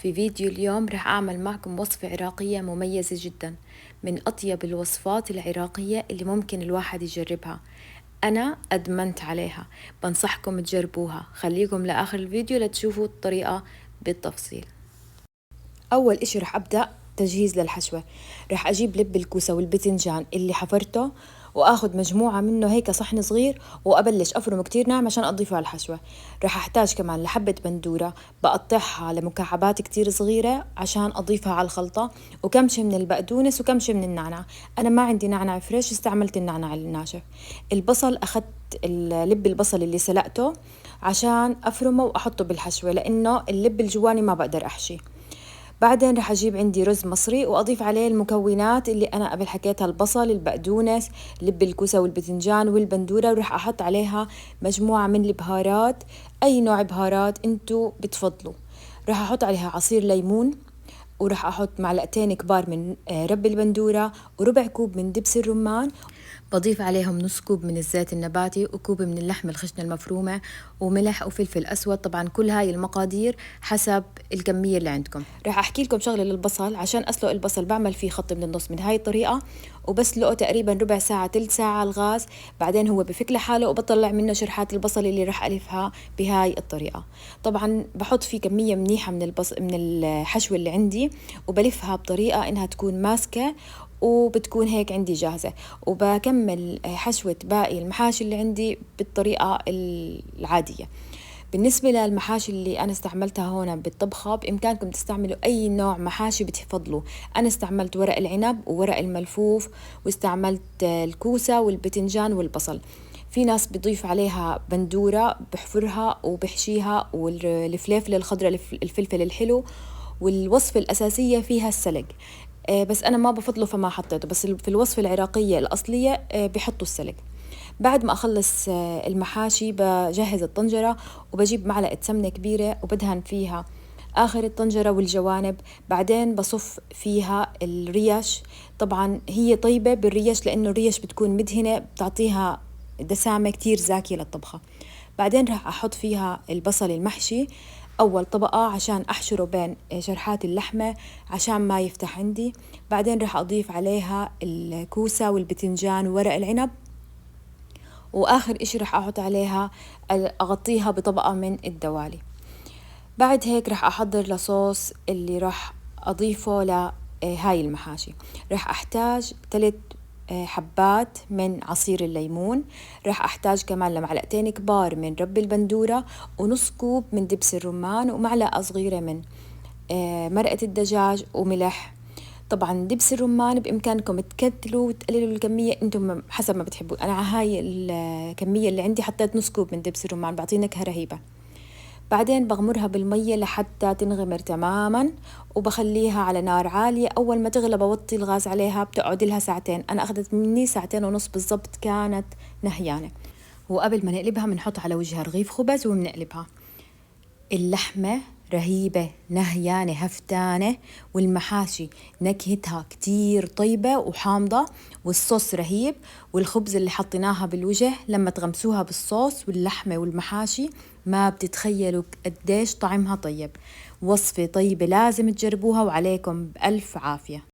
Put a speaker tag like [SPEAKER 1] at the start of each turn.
[SPEAKER 1] في فيديو اليوم رح أعمل معكم وصفة عراقية مميزة جدا من أطيب الوصفات العراقية اللي ممكن الواحد يجربها. أنا أدمنت عليها، بنصحكم تجربوها. خليكم لآخر الفيديو لتشوفوا الطريقة بالتفصيل. أول إشي رح أبدأ تجهيز للحشوة. رح أجيب لب الكوسة والبتنجان اللي حفرته وآخذ مجموعة منه هيك صحن صغير وأبلش أفرمه كتير ناعم عشان أضيفه على الحشوة. رح أحتاج كمان لحبة بندورة بقطعها لمكعبات كتير صغيرة عشان أضيفها على الخلطة، وكمشة من البقدونس وكمشة من النعناع. أنا ما عندي نعناع فريش، استعملت النعناع الناشف. البصل أخذت لب البصل اللي سلقته عشان أفرمه وأحطه بالحشوة، لأنه اللب الجواني ما بقدر أحشي. بعدين رح أجيب عندي رز مصري وأضيف عليه المكونات اللي أنا قبل حكيتها: البصل، البقدونس، لب الكوسة والبتنجان والبندورة، ورح أحط عليها مجموعة من البهارات، أي نوع بهارات أنتو بتفضلوا. رح أحط عليها عصير ليمون، ورح أحط معلقتين كبار من رب البندورة، وربع كوب من دبس الرمان. بضيف عليهم نص كوب من الزيت النباتي، وكوب من اللحم الخشنة المفرومة، وملح وفلفل أسود. طبعا كل هاي المقادير حسب الكمية اللي عندكم. رح أحكي لكم شغلة للبصل. عشان أسلق البصل بعمل فيه خط من النص من هاي الطريقة، وبسلقه تقريبا ربع ساعة تلت ساعة على الغاز. بعدين هو بفك لحاله وبطلع منه شرحات البصل اللي رح ألفها بهاي الطريقة. طبعا بحط فيه كمية منيحة من من الحشوة اللي عندي، وبلفها بطريقة إنها تكون ماسكة وبتكون هيك عندي جاهزة. وبكمل حشوة باقي المحاشي اللي عندي بالطريقة العادية. بالنسبة للمحاشي اللي أنا استعملتها هون بالطبخة، بإمكانكم تستعملوا أي نوع محاشي بتفضلوا. أنا استعملت ورق العنب وورق الملفوف، واستعملت الكوسة والبتنجان والبصل. في ناس بيضيف عليها بندورة بحفرها وبحشيها، والفليفلة الخضراء، الفلفل الحلو. والوصفة الأساسية فيها السلق، بس أنا ما بفضله فما حطيته. بس في الوصفة العراقية الأصلية بحطوا السلق. بعد ما أخلص المحاشي بجهز الطنجرة، وبجيب معلقة سمنة كبيرة وبدهن فيها آخر الطنجرة والجوانب. بعدين بصف فيها الريش. طبعا هي طيبة بالريش لأنه الريش بتكون مدهنة، بتعطيها دسامة كتير زاكية للطبخة. بعدين راح أحط فيها البصل المحشي أول طبقة عشان أحشره بين شرحات اللحمة عشان ما يفتح عندي. بعدين راح أضيف عليها الكوسة والبتنجان وورق العنب، وآخر إشي راح أحط عليها أغطيها بطبقة من الدوالي. بعد هيك راح أحضر لصوص اللي راح أضيفه لهاي المحاشي. راح أحتاج 3 حبات من عصير الليمون. راح أحتاج كمان لمعلقتين كبار من رب البندورة، ونص كوب من دبس الرمان، ومعلقة صغيرة من مرقة الدجاج، وملح. طبعا دبس الرمان بإمكانكم تكتلوا وتقللوا الكمية انتم حسب ما بتحبوا. أنا على هاي الكمية اللي عندي حطيت نص كوب من دبس الرمان، بعطيه نكهة رهيبة. بعدين بغمرها بالمية لحتى تنغمر تماما، وبخليها على نار عالية. أول ما تغلى بوطي الغاز عليها، بتقعد لها ساعتين. أنا أخذت مني 2.5 ساعة بالضبط كانت نهيانة. وقبل ما نقلبها بنحط على وجهها رغيف خبز وبنقلبها. اللحمة رهيبة نهيانة هفتانة، والمحاشي نكهتها كتير طيبة وحامضة، والصوص رهيب. والخبز اللي حطيناها بالوجه لما تغمسوها بالصوص واللحمة والمحاشي ما بتتخيلوا قديش طعمها طيب. وصفة طيبة لازم تجربوها، وعليكم بألف عافية.